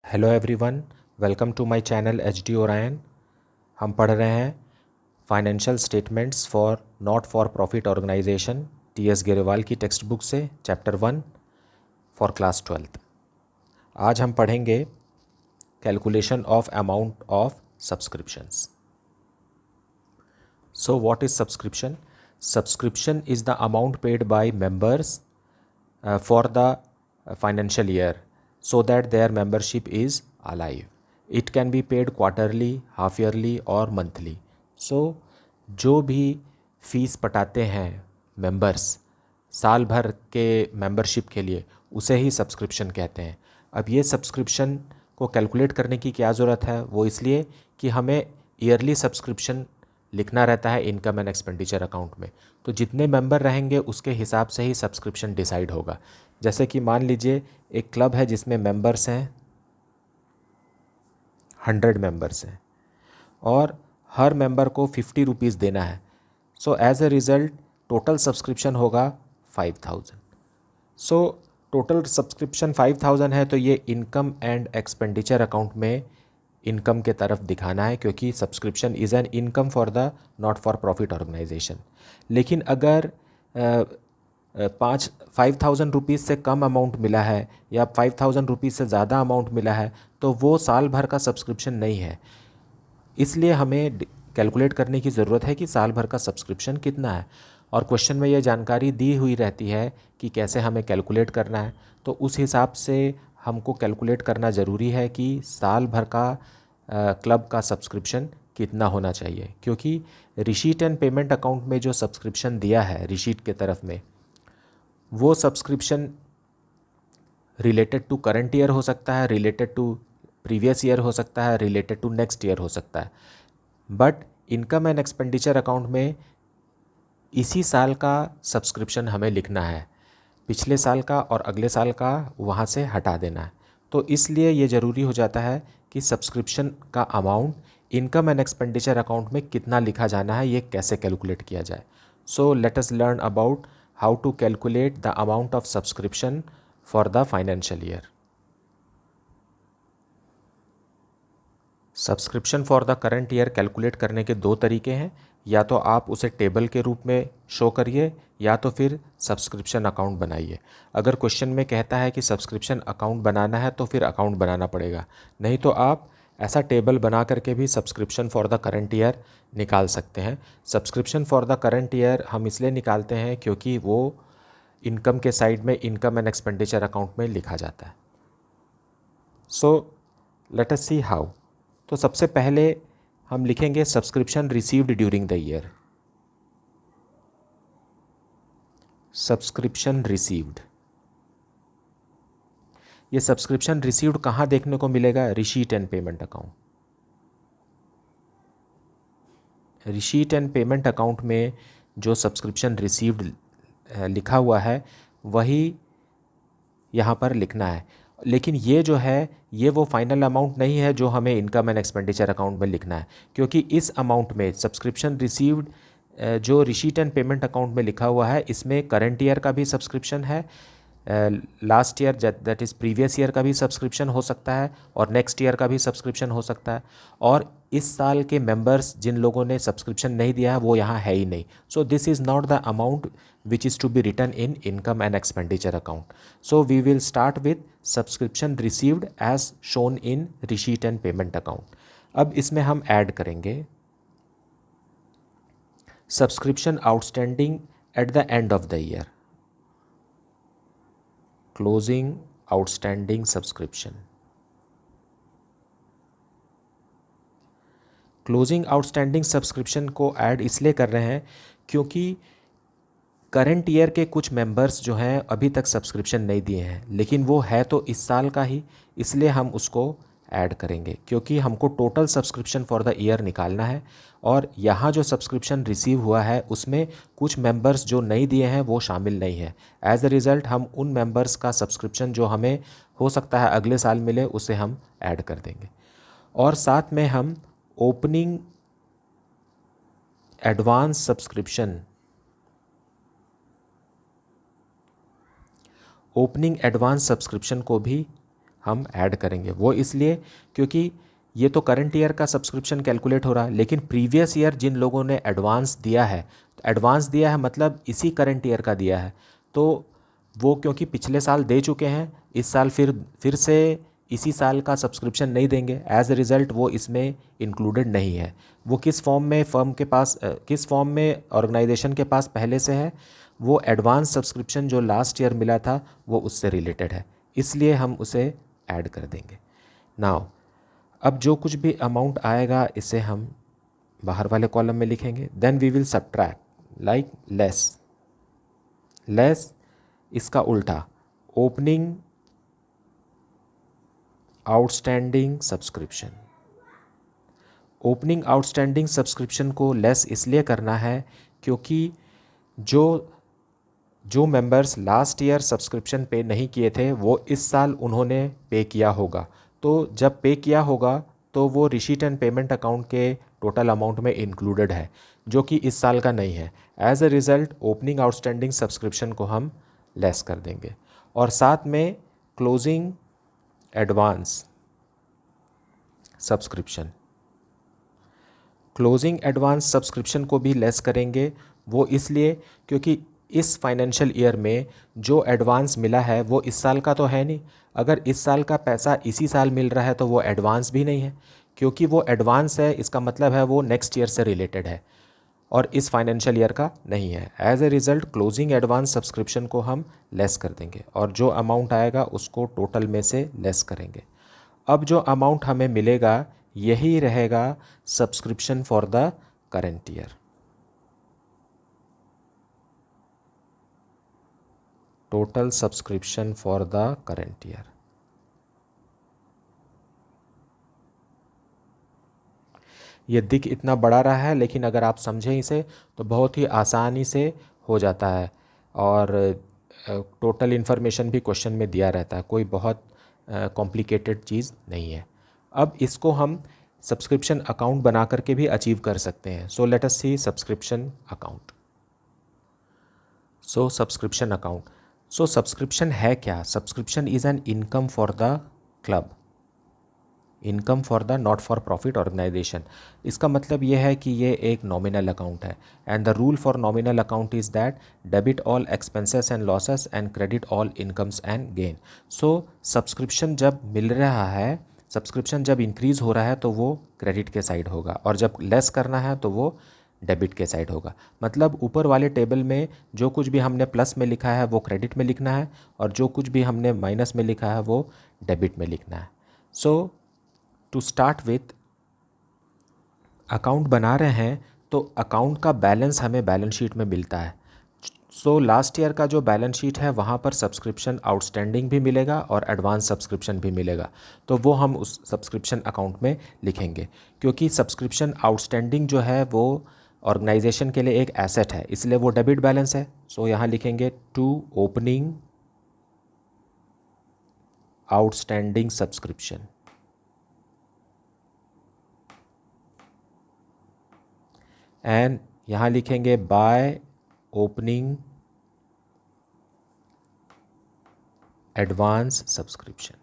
Hello everyone, welcome to my channel H D Orion. हम पढ़ रहे हैं financial statements for not for profit organization T S Grewal की text book से chapter 1 for class 12th। आज हम पढ़ेंगे calculation of amount of subscriptions. So what is subscription? Subscription is the amount paid by members for the financial year so that their membership is alive. It can be paid quarterly, half yearly और monthly. So जो भी fees पटाते हैं members साल भर के membership के लिए, उसे ही सब्सक्रिप्शन कहते हैं। अब ये सब्सक्रिप्शन को कैलकुलेट करने की क्या ज़रूरत है? वो इसलिए कि हमें ईयरली सब्सक्रिप्शन लिखना रहता है इनकम एंड एक्सपेंडिचर अकाउंट में। तो जितने मेंबर रहेंगे उसके हिसाब से ही सब्सक्रिप्शन डिसाइड होगा। जैसे कि मान लीजिए एक क्लब है जिसमें मेंबर्स हैं 100 मेंबर्स हैं और हर मेंबर को 50 रुपीज़ देना है। So as a result total subscription होगा 5000। सो टोटल सब्सक्रिप्शन 5000 है, तो ये इनकम एंड एक्सपेंडिचर अकाउंट में इनकम के तरफ दिखाना है, क्योंकि subscription is an income for the not for profit organisation. लेकिन अगर 5000 रुपीज़ से कम अमाउंट मिला है या 5000 रुपीज़ से ज़्यादा अमाउंट मिला है तो वो साल भर का सब्सक्रिप्शन नहीं है। इसलिए हमें कैलकुलेट करने की ज़रूरत है कि साल भर का सब्सक्रिप्शन कितना है, और क्वेश्चन में ये जानकारी दी हुई रहती है कि कैसे हमें कैलकुलेट करना है। तो उस हिसाब से हमको कैलकुलेट करना ज़रूरी है कि साल भर का क्लब का सब्सक्रिप्शन कितना होना चाहिए, क्योंकि रिसीट एंड पेमेंट अकाउंट में जो सब्सक्रिप्शन दिया है रिसीट के तरफ में, वो subscription related to current year हो सकता है, रिलेटेड टू प्रीवियस ईयर हो सकता है, रिलेटेड टू नेक्स्ट ईयर हो सकता है। But income and expenditure account में इसी साल का सब्सक्रिप्शन हमें लिखना है, पिछले साल का और अगले साल का वहाँ से हटा देना है। तो इसलिए ये ज़रूरी हो जाता है कि सब्सक्रिप्शन का amount income and expenditure account में कितना लिखा जाना है, ये कैसे कैलकुलेट किया जाए। So let us learn about how to calculate the amount of subscription for the financial year. Subscription for the current year calculate करने के दो तरीके हैं। या तो आप उसे टेबल के रूप में शो करिए, या तो फिर सब्सक्रिप्शन अकाउंट बनाइए। अगर क्वेश्चन में कहता है कि सब्सक्रिप्शन अकाउंट बनाना है तो फिर अकाउंट बनाना पड़ेगा, नहीं तो आप ऐसा टेबल बना करके भी subscription for the current year निकाल सकते हैं। Subscription for the current year हम इसलिए निकालते हैं क्योंकि वो इनकम के साइड में इनकम एंड एक्सपेंडिचर अकाउंट में लिखा जाता है। सो लेट अस सी हाउ। तो सबसे पहले हम लिखेंगे subscription received during the year. Subscription received, ये सब्सक्रिप्शन रिसीव्ड कहाँ देखने को मिलेगा? Receipt and payment account. Receipt and payment account में जो सब्सक्रिप्शन रिसीव्ड लिखा हुआ है वही यहाँ पर लिखना है। लेकिन ये जो है ये वो फाइनल अमाउंट नहीं है जो हमें इनकम एंड एक्सपेंडिचर अकाउंट में लिखना है, क्योंकि इस अमाउंट में सब्सक्रिप्शन रिसीव्ड जो रिसीट एंड पेमेंट अकाउंट में लिखा हुआ है इसमें करंट ईयर का भी सब्सक्रिप्शन है, last year that is previous year का भी सब्सक्रिप्शन हो सकता है, और नेक्स्ट ईयर का भी सब्सक्रिप्शन हो सकता है। और इस साल के मेंबर्स जिन लोगों ने सब्सक्रिप्शन नहीं दिया है वो यहाँ है ही नहीं। सो this is not the amount which is to be written in income and expenditure account. So we will start with subscription received as shown in receipt and payment account. अब इसमें हम ऐड करेंगे subscription outstanding at the end of the year, closing outstanding subscription. Closing outstanding subscription को add इसलिए कर रहे हैं क्योंकि करंट ईयर के कुछ मेंबर्स जो हैं अभी तक सब्सक्रिप्शन नहीं दिए हैं, लेकिन वो है तो इस साल का ही, इसलिए हम उसको ऐड करेंगे, क्योंकि हमको total subscription for the year निकालना है। और यहाँ जो सब्सक्रिप्शन रिसीव हुआ है उसमें कुछ मेंबर्स जो नहीं दिए हैं वो शामिल नहीं है। एज अ रिज़ल्ट हम उन मेंबर्स का सब्सक्रिप्शन जो हमें हो सकता है अगले साल मिले उसे हम ऐड कर देंगे। और साथ में हम opening advance subscription, opening advance subscription को भी हम ऐड करेंगे। वो इसलिए क्योंकि ये तो करंट ईयर का सब्सक्रिप्शन कैलकुलेट हो रहा है, लेकिन प्रीवियस ईयर जिन लोगों ने एडवांस दिया है, तो एडवांस दिया है मतलब इसी करंट ईयर का दिया है, तो वो क्योंकि पिछले साल दे चुके हैं, इस साल फिर से इसी साल का सब्सक्रिप्शन नहीं देंगे, एज ए रिज़ल्ट वो इसमें इंक्लूडेड नहीं है। वो किस फॉर्म में फर्म के पास किस फॉर्म में ऑर्गेनाइजेशन के पास पहले से है, वो एडवांस सब्सक्रिप्शन जो लास्ट ईयर मिला था वो उससे रिलेटेड है, इसलिए हम उसे ऐड कर देंगे। नाउ अब जो कुछ भी अमाउंट आएगा इसे हम बाहर वाले कॉलम में लिखेंगे। Then we will subtract like less, less इसका उल्टा opening outstanding subscription. Opening outstanding subscription को लेस इसलिए करना है क्योंकि जो जो मेंबर्स लास्ट ईयर सब्सक्रिप्शन पे नहीं किए थे वो इस साल उन्होंने पे किया होगा, तो जब पे किया होगा तो वो रिसीट एंड पेमेंट अकाउंट के टोटल अमाउंट में इंक्लूडेड है, जो कि इस साल का नहीं है। As a result opening outstanding subscription को हम लेस कर देंगे, और साथ में closing advance subscription, closing advance subscription को भी लेस करेंगे। वो इसलिए क्योंकि इस फाइनेंशियल ईयर में जो एडवांस मिला है वो इस साल का तो है नहीं। अगर इस साल का पैसा इसी साल मिल रहा है तो वो एडवांस भी नहीं है, क्योंकि वो एडवांस है इसका मतलब है वो नेक्स्ट ईयर से रिलेटेड है और इस फाइनेंशियल ईयर का नहीं है। As a result closing advance subscription को हम लेस कर देंगे और जो अमाउंट आएगा उसको टोटल में से लेस करेंगे। अब जो अमाउंट हमें मिलेगा यही रहेगा subscription for the current year. Total subscription for the current year. ये दिख इतना बड़ा रहा है, लेकिन अगर आप समझें इसे तो बहुत ही आसानी से हो जाता है और टोटल इन्फॉर्मेशन भी क्वेश्चन में दिया रहता है, कोई बहुत कॉम्प्लिकेटेड चीज़ नहीं है। अब इसको हम सब्सक्रिप्शन अकाउंट बना करके भी अचीव कर सकते हैं। So let us see subscription account. So subscription account, so subscription है क्या? Subscription is an income for the club, income for the not for profit organisation. इसका मतलब ये है कि ये एक नॉमिनल अकाउंट है, and the rule for nominal account is that debit all expenses and losses and credit all incomes and gain. So subscription जब मिल रहा है, सब्सक्रिप्शन जब इंक्रीज़ हो रहा है तो वो क्रेडिट के साइड होगा, और जब लेस करना है तो वो डेबिट के साइड होगा। मतलब ऊपर वाले टेबल में जो कुछ भी हमने प्लस में लिखा है वो क्रेडिट में लिखना है, और जो कुछ भी हमने माइनस में लिखा है वो डेबिट में लिखना है। सो टू स्टार्ट विथ अकाउंट बना रहे हैं तो अकाउंट का बैलेंस हमें बैलेंस शीट में मिलता है। सो लास्ट ईयर का जो बैलेंस शीट है वहाँ पर सब्सक्रिप्शन आउटस्टैंडिंग भी मिलेगा और एडवांस सब्सक्रिप्शन भी मिलेगा, तो वो हम उस सब्सक्रिप्शन अकाउंट में लिखेंगे। क्योंकि सब्सक्रिप्शन आउटस्टैंडिंग जो है वो ऑर्गेनाइजेशन के लिए एक एसेट है, इसलिए वो डेबिट बैलेंस है। सो यहाँ लिखेंगे to opening outstanding subscription, and यहाँ लिखेंगे बाय ओपनिंग एडवांस सब्सक्रिप्शन।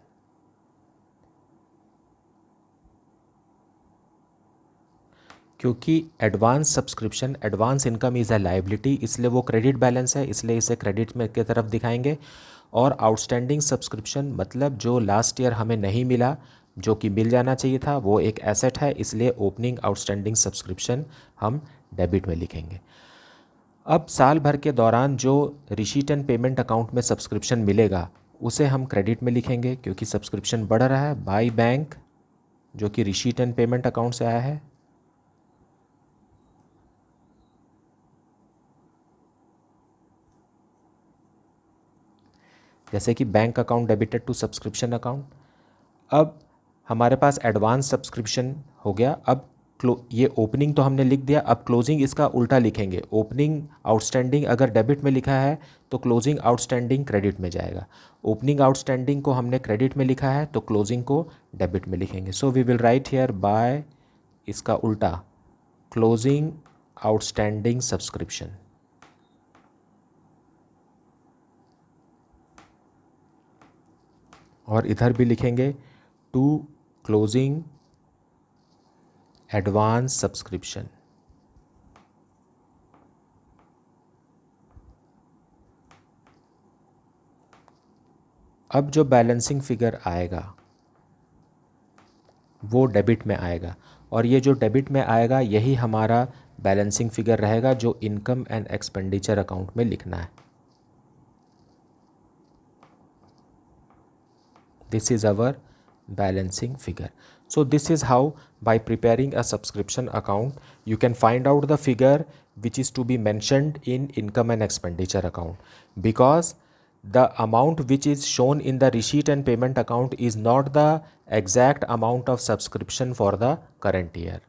क्योंकि advance subscription, advance income is a liability, इसलिए वो क्रेडिट बैलेंस है, इसलिए इसे क्रेडिट में की तरफ दिखाएंगे। और आउटस्टैंडिंग सब्सक्रिप्शन मतलब जो लास्ट ईयर हमें नहीं मिला, जो कि मिल जाना चाहिए था, वो एक एसेट है, इसलिए ओपनिंग आउटस्टैंडिंग सब्सक्रिप्शन हम डेबिट में लिखेंगे। अब साल भर के दौरान जो रिसीट एंड पेमेंट अकाउंट में सब्सक्रिप्शन मिलेगा उसे हम क्रेडिट में लिखेंगे, क्योंकि सब्सक्रिप्शन बढ़ रहा है बाय बैंक, जो कि रिसीट एंड पेमेंट अकाउंट से आया है। जैसे कि bank account debited to subscription account. अब हमारे पास एडवांस सब्सक्रिप्शन हो गया। अब ये ओपनिंग तो हमने लिख दिया, अब क्लोजिंग इसका उल्टा लिखेंगे। ओपनिंग आउटस्टैंडिंग अगर डेबिट में लिखा है तो क्लोजिंग आउटस्टैंडिंग क्रेडिट में जाएगा। ओपनिंग आउटस्टैंडिंग को हमने क्रेडिट में लिखा है तो क्लोजिंग को डेबिट में लिखेंगे। So we will write here by इसका उल्टा क्लोजिंग आउटस्टैंडिंग सब्सक्रिप्शन। और इधर भी लिखेंगे टू क्लोजिंग एडवांस सब्सक्रिप्शन। अब जो बैलेंसिंग फिगर आएगा वो डेबिट में आएगा, और ये जो डेबिट में आएगा यही हमारा बैलेंसिंग फिगर रहेगा जो इनकम एंड एक्सपेंडिचर अकाउंट में लिखना है। This is our balancing figure. So this is how, by preparing a subscription account, you can find out the figure which is to be mentioned in income and expenditure account, because the amount which is shown in the receipt and payment account is not the exact amount of subscription for the current year,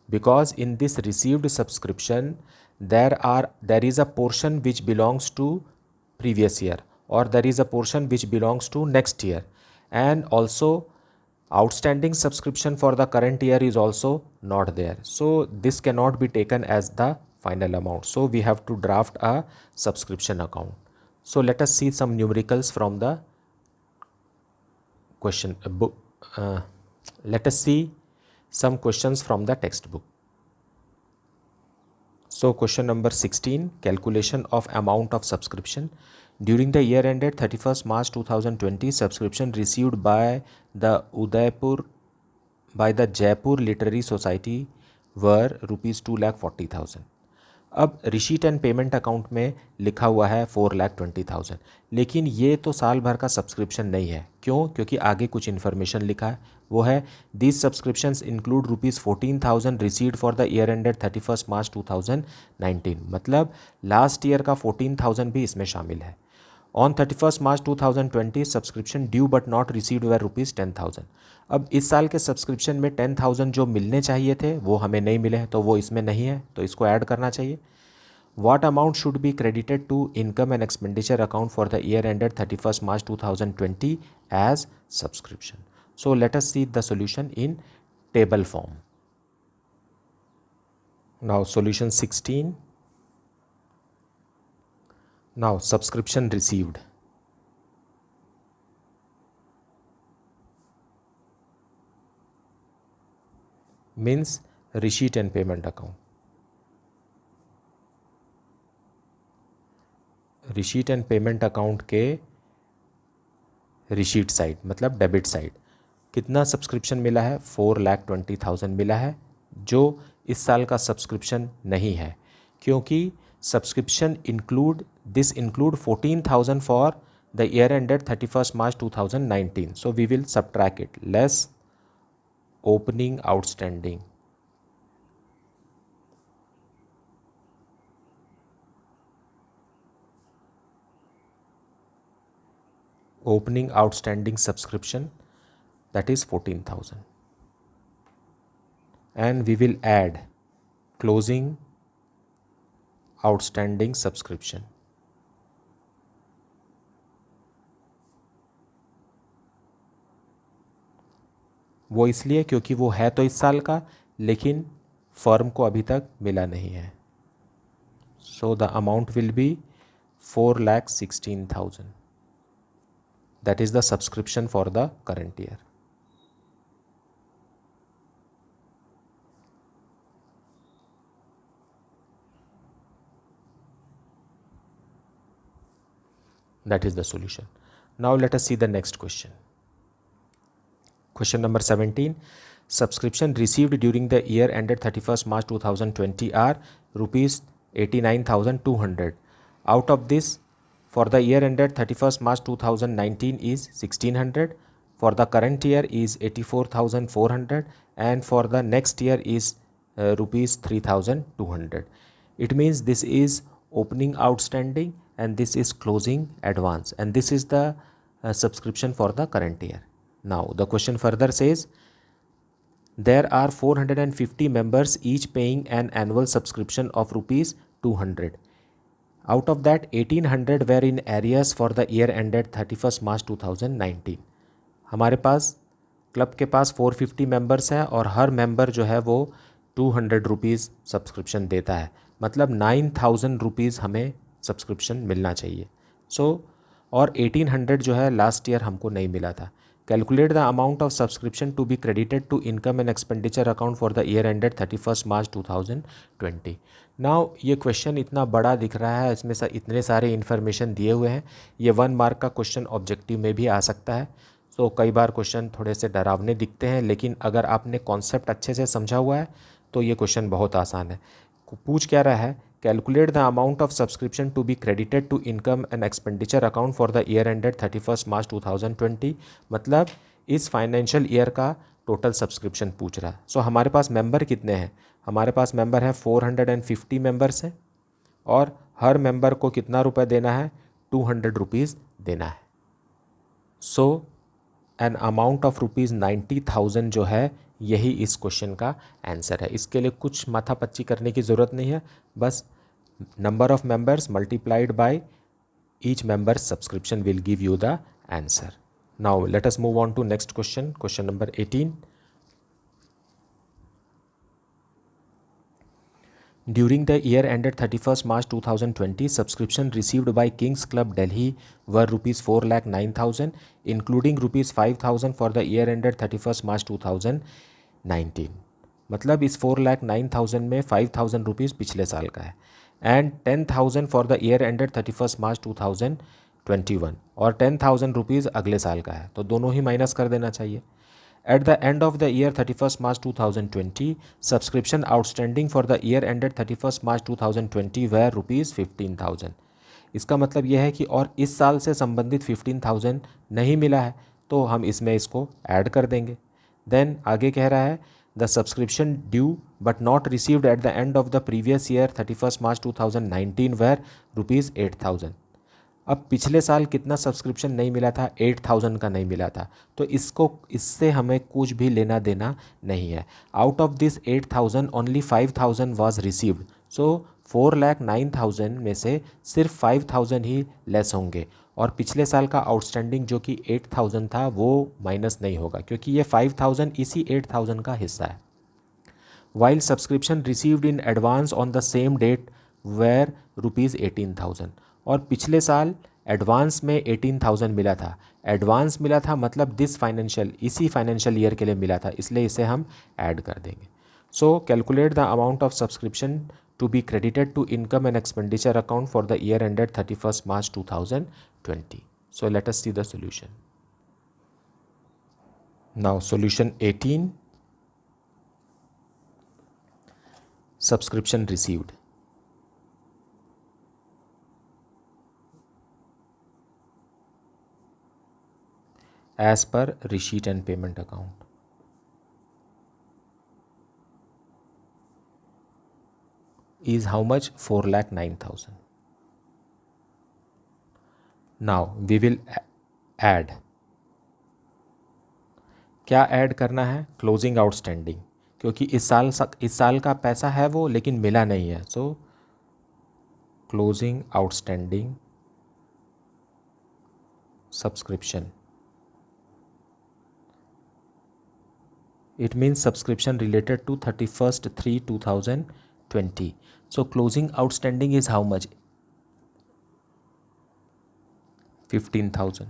because in this received subscription there is a portion which belongs to previous year, or there is a portion which belongs to next year, and also outstanding subscription for the current year is also not there. So this cannot be taken as the final amount. So we have to draft a subscription account. So let us see some numericals from the question book. Let us see some questions from the textbook. So question number 16, calculation of amount of subscription. During the year ended 31st March 2020, subscription received by the Jaipur Literary Society were rupees 2,40,000. अब receipt and payment account में लिखा हुआ है 4,20,000, लेकिन ये तो साल भर का सब्सक्रिप्शन नहीं है। क्यों? क्योंकि आगे कुछ इन्फॉर्मेशन लिखा है, वो है these subscriptions include rupees 14,000 received for the year ended 31st March 2019, मतलब लास्ट ईयर का 14,000 भी इसमें शामिल है। On 31st March 2020 subscription due but not received were rupees 10,000। अब इस साल के सब्सक्रिप्शन में 10,000 जो मिलने चाहिए थे वो हमें नहीं मिले हैं, तो वो इसमें नहीं है, तो इसको ऐड करना चाहिए। What amount should be credited to income and expenditure account for the year ended 31st March 2020 as subscription? So let us see the solution in table form. Now solution 16. Now subscription received. Means receipt and payment account. Receipt and payment account के receipt side मतलब debit side कितना subscription मिला है? 4,20,000 मिला है, जो इस साल का सब्सक्रिप्शन नहीं है, क्योंकि subscription include 14,000 for the year ended 31st March 2019. So we will subtract it, less opening outstanding. Opening outstanding subscription, that is 14,000, and we will add closing outstanding subscription. वो इसलिए क्योंकि वो है तो इस साल का, लेकिन फर्म को अभी तक मिला नहीं है। So the amount will be 4,16,000. That is the subscription for the current year. That is the solution. Now let us see the next question. Question number 17. Subscription received during the year ended 31st March 2020 are rupees 89,200. Out of this, for the year ended 31st March 2019 is 1,600. For the current year is 84,400, and for the next year is rupees 3,200. It means this is opening outstanding and this is closing advance, and this is the subscription for the current year. Now the question further says there are 450 members each paying an annual subscription of rupees 200. Out of that 1,800 were in arrears for the year ended 31st March 2019. हमारे पास club के पास 450 members हैं और हर member जो है वो 200 rupees subscription देता है, मतलब 9,000 रुपीज़ हमें सब्सक्रिप्शन मिलना चाहिए। सो और 1800 जो है लास्ट ईयर हमको नहीं मिला था। Calculate the amount of subscription to be credited to income and expenditure account for the year ended 31 March 2020। Now ये क्वेश्चन इतना बड़ा दिख रहा है, इसमें इतने सारे इन्फॉर्मेशन दिए हुए हैं। ये 1 मार्क का क्वेश्चन ऑब्जेक्टिव में भी आ सकता है। तो कई बार क्वेश्चन थोड़े से डरावने दिखते हैं, लेकिन अगर आपने कॉन्सेप्ट अच्छे से समझा हुआ है तो ये क्वेश्चन बहुत आसान है। पूछ क्या रहा है, calculate the amount of subscription to be credited to income and expenditure account for the year ended 31 March 2020। मतलब इस फाइनेंशियल ईयर का टोटल सब्सक्रिप्शन पूछ रहा है। सो हमारे पास मेंबर कितने हैं, हमारे पास मेंबर है 450 मेंबर्स हैं, और हर मेंबर को कितना रुपए देना है, 200 रुपीज़ देना है। सो एन अमाउंट ऑफ रुपीज़ 90,000 जो है, यही इस क्वेश्चन का आंसर है। इसके लिए कुछ माथापच्ची करने की ज़रूरत नहीं है, बस number of members multiplied by each member subscription will give you the answer. Now let us move on to next question, question number 18। During the year ended 31st March 2020, subscription received by Kings Club Delhi were rupees 4,09,000, including rupees 5,000 for the year ended 31st March 2019। मतलब इस 4,09,000 में 5,000 rupees पिछले साल का है, and 10,000 for the year ended 31 मार्च 2021, और 10,000 rupees अगले साल का है, तो दोनों ही माइनस कर देना चाहिए। At the end of the year 31st March 2020, subscription outstanding for the year ended 31st March 2020 were rupees 15,000। इसका मतलब यह है कि और इस साल से संबंधित 15,000 नहीं मिला है, तो हम इसमें इसको ऐड कर देंगे। देन आगे कह रहा है, the subscription due but not received at the end of the previous year 31st March 2019 were rupees 8,000। अब पिछले साल कितना सब्सक्रिप्शन नहीं मिला था, 8,000 का नहीं मिला था, तो इससे हमें कुछ भी लेना देना नहीं है। Out of this 8,000 only 5,000 was received, so 4,09,000 में से सिर्फ 5,000 ही लेस होंगे, और पिछले साल का आउटस्टैंडिंग जो कि 8,000 था वो माइनस नहीं होगा, क्योंकि ये 5,000 इसी 8,000 का हिस्सा है। While subscription received in advance on the same date were rupees 18,000, और पिछले साल एडवांस में 18,000 मिला था। एडवांस मिला था मतलब इसी फाइनेंशियल ईयर के लिए मिला था, इसलिए इसे हम ऐड कर देंगे। So calculate the amount of subscription to be credited to income and expenditure account for the year ended 31st March 2020। So let us see the solution. Now solution 18, subscription received। As per receipt and payment account, is how much, 4,09,000। Now we will add, क्या add करना है, closing outstanding, क्योंकि इस साल का पैसा है वो, लेकिन मिला नहीं है। सो closing outstanding subscription, it means subscription related to 31/3/2020। so closing outstanding is how much, 15,000,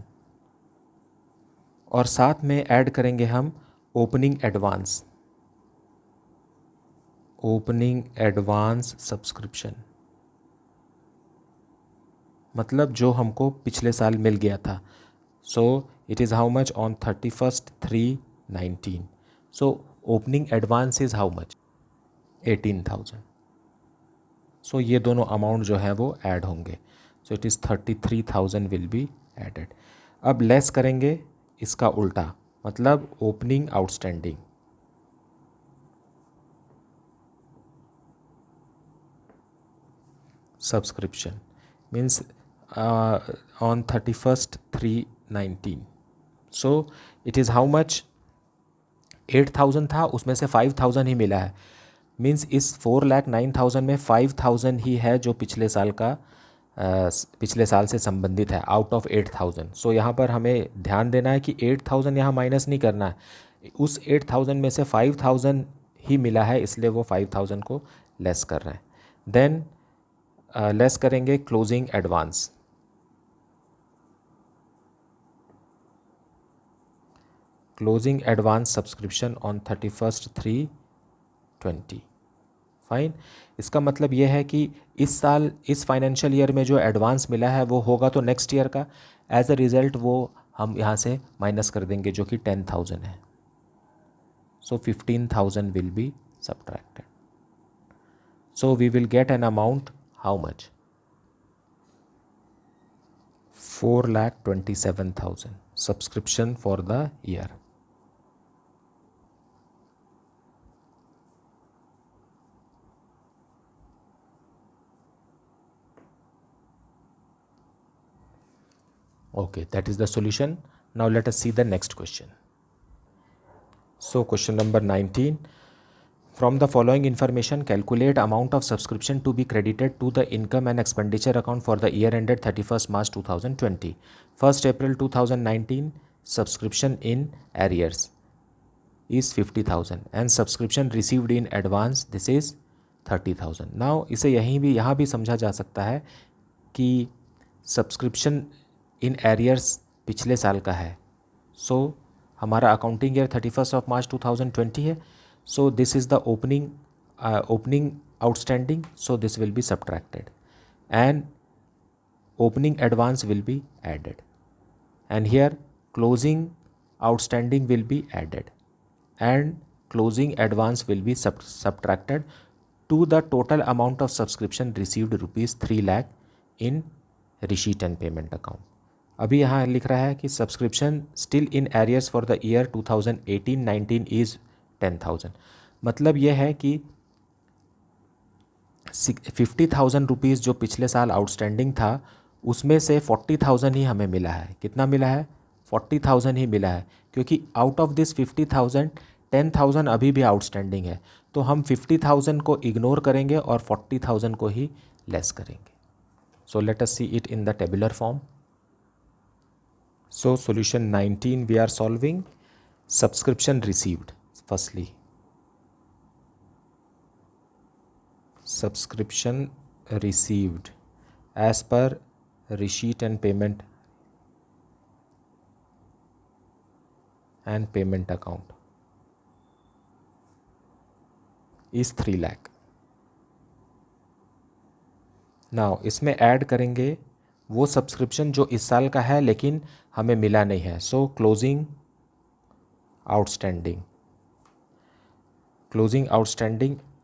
और साथ में ऐड करेंगे हम ओपनिंग एडवांस सब्सक्रिप्शन, मतलब जो हमको पिछले साल मिल गया था। So it is how much on 31/3/19। So opening advance is how much, 18,000। सो ये दोनों अमाउंट जो है वो ऐड होंगे। So it is 33,000 will be added. अब लेस करेंगे इसका उल्टा, मतलब opening outstanding, subscription means on 31/3/19। So it is how much, 8,000 था, उसमें से 5,000 ही मिला है, मीन्स इस 4,09,000 में 5,000 ही है जो पिछले साल से संबंधित है, आउट ऑफ 8,000। सो यहाँ पर हमें ध्यान देना है कि 8,000 यहाँ माइनस नहीं करना है, उस 8,000 में से 5,000 ही मिला है, इसलिए वो 5,000 को लेस कर रहे हैं। देन लेस करेंगे closing advance, closing advance subscription on 31/3/20। Fine. इसका मतलब यह है कि इस साल इस फाइनेंशियल ईयर में जो एडवांस मिला है वो होगा तो नेक्स्ट ईयर का, एज अ रिज़ल्ट वो हम यहाँ से माइनस कर देंगे जो कि 10,000 है। So 15,000 will be subtracted. So we will get an amount how much? 4,27,000 subscription for the year. Okay, that is the solution. Now let us see the next question. So question number 19. From the following information, calculate amount of subscription to be credited to the income and expenditure account for the year ended 31st March 2020. 1st April 2019, subscription in arrears is 50,000 and subscription received in advance, this is 30,000. Now इसे यहाँ भी समझा जा सकता है कि subscription in arrears पिछले साल का है। सो हमारा अकाउंटिंग ईयर 31 मार्च 2020 है। So this is the opening outstanding, so this will be subtracted and opening advance will be added and here closing outstanding will be added and closing advance will be subtracted to the total amount of subscription received rupees 3 lakh in receipt and payment account. अभी यहाँ लिख रहा है कि subscription still in arrears for the year 2018-19 is 10,000। मतलब यह है कि 50,000 रुपीज़ जो पिछले साल आउटस्टैंडिंग था उसमें से 40,000 ही हमें मिला है। कितना मिला है? 40,000 ही मिला है, क्योंकि आउट ऑफ दिस 50,000 10,000 अभी भी आउटस्टैंडिंग है। तो हम 50,000 को इग्नोर करेंगे और 40,000 को ही लेस करेंगे। So let us see it in the tabular form. So solution 19 we are solving. Subscription received, firstly subscription received as per receipt and payment account is 3 lakh. Now इसमें ऐड करेंगे वो subscription जो इस साल का है लेकिन हमें मिला नहीं है। सो closing outstanding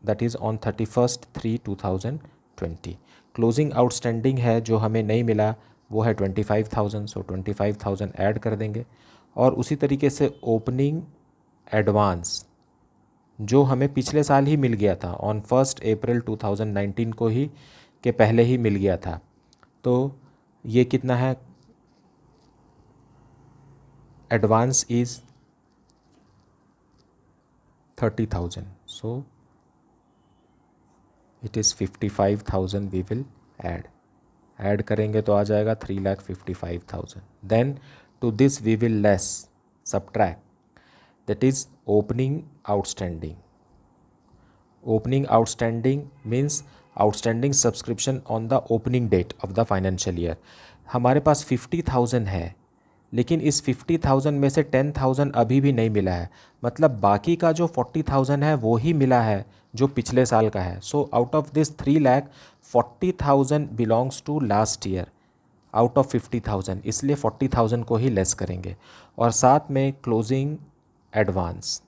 that is on 31/3/2020. Closing outstanding है जो हमें नहीं मिला वो है 25,000। सो 25,000 ऐड कर देंगे और उसी तरीके से ओपनिंग एडवांस जो हमें पिछले साल ही मिल गया था ऑन 1 अप्रैल 2019 को ही के पहले ही मिल गया था। तो ये कितना है? Advance is 30,000। So it is 55,000 we will add करेंगे तो आ जाएगा 3,55,000। Then to this we will less subtract, that is opening outstanding means outstanding subscription on the opening date of the financial year. हमारे पास 50,000 है लेकिन इस 50,000 में से 10,000 अभी भी नहीं मिला है, मतलब बाकी का जो 40,000 है वो ही मिला है जो पिछले साल का है। So out of this 3 lakh 40,000 belongs to last year out of 50,000, इसलिए 40,000 को ही लेस करेंगे। और साथ में क्लोजिंग एडवांस,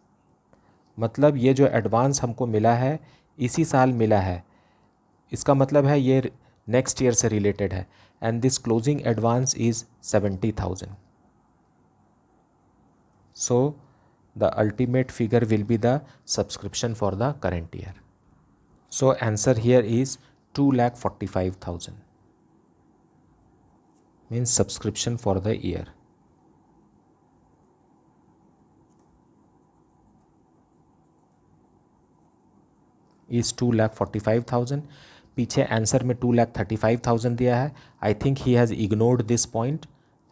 मतलब ये जो एडवांस हमको मिला है इसी साल मिला है, इसका मतलब है ये नेक्स्ट ईयर से रिलेटेड है and this closing advance is 70,000. So the ultimate figure will be the subscription for the current year. So answer here is 2,45,000 means subscription for the year. Is 2,45,000. पीछे आंसर में 2,35,000 दिया है. I think he has ignored this point.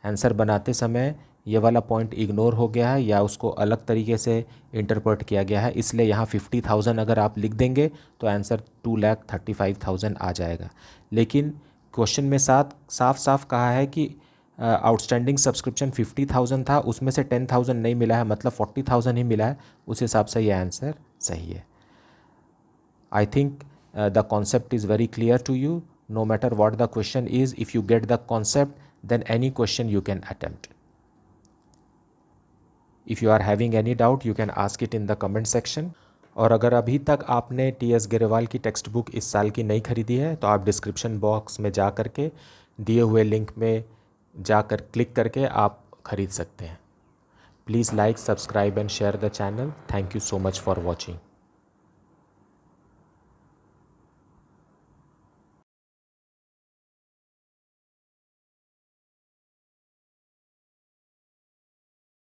Answer बनाते समय ये वाला point ignore हो गया है या उसको अलग तरीके से इंटरप्रेट किया गया है, इसलिए यहाँ 50,000 अगर आप लिख देंगे तो आंसर 2,35,000 आ जाएगा. लेकिन क्वेश्चन में साफ साफ कहा है कि आउटस्टैंडिंग सब्सक्रिप्शन 50,000 था, उसमें से 10,000 नहीं मिला है, मतलब 40,000 ही मिला है, उस हिसाब से ये आंसर सही है। I think the concept is very clear to you. No matter what the question is, if you get the concept, then any question you can attempt. If you are having any doubt, you can ask it in the comment section. और अगर अभी तक आपने T.S.. Grewal की text book इस साल की नहीं खरीदी है तो आप डिस्क्रिप्शन बॉक्स में जा करके दिए हुए लिंक में जाकर क्लिक करके आप खरीद सकते हैं। Please like, subscribe and share the channel. Thank you so much for watching.